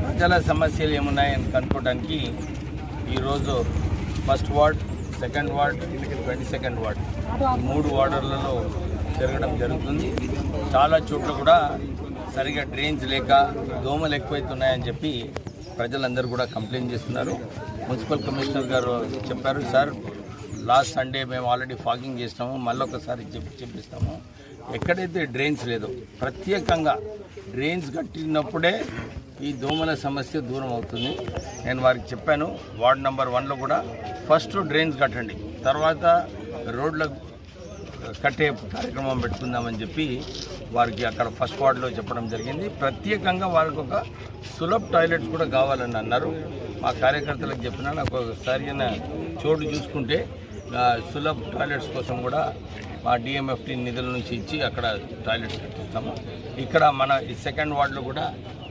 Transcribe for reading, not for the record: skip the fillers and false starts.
ప్రజల సమస్యలు ఏమున్నాయని కనుక్కోవడానికి ఈరోజు first ward, second ward, 22nd ward 3 వార్డులలో తిరగడం జరుగుతుంది. చాలా చోట్ల కూడా సరిగా డ్రైన్స్ లేక దోమలు ఎక్కువైతున్నాయని చెప్పి ప్రజలందరూ కూడా కంప్లైంట్ చేస్తున్నారు. మున్సిపల్ కమిషనర్ గారు చెప్పారు, సార్ లాస్ట్ సండే మేము ఆల్రెడీ ఫాగింగ్ చేసినాము, మళ్ళీ ఒకసారి చెప్పిస్తాము. ఎక్కడైతే డ్రైన్స్ లేదో ప్రత్యేకంగా డ్రైన్స్ కట్టినప్పుడే ఈ దోమల సమస్య దూరం అవుతుంది. నేను వారికి చెప్పాను, వార్డ్ నెంబర్ 1లో కూడా ఫస్ట్ డ్రైన్స్ కట్టండి, తర్వాత రోడ్ల కట్టే కార్యక్రమం పెట్టుకుందామని చెప్పి వారికి అక్కడ ఫస్ట్ వార్డులో చెప్పడం జరిగింది. ప్రత్యేకంగా వారికి ఒక సులభ్ టాయిలెట్స్ కూడా కావాలని అన్నారు. మా కార్యకర్తలకు చెప్పినా నాకు ఒకసారి చోటు చూసుకుంటే సులభ్ టాయిలెట్స్ కోసం కూడా మా డిఎంఎఫ్టీ నిధుల నుంచి ఇచ్చి అక్కడ టాయిలెట్స్ కట్టిస్తాము. ఇక్కడ మన ఈ 2nd వార్డులో కూడా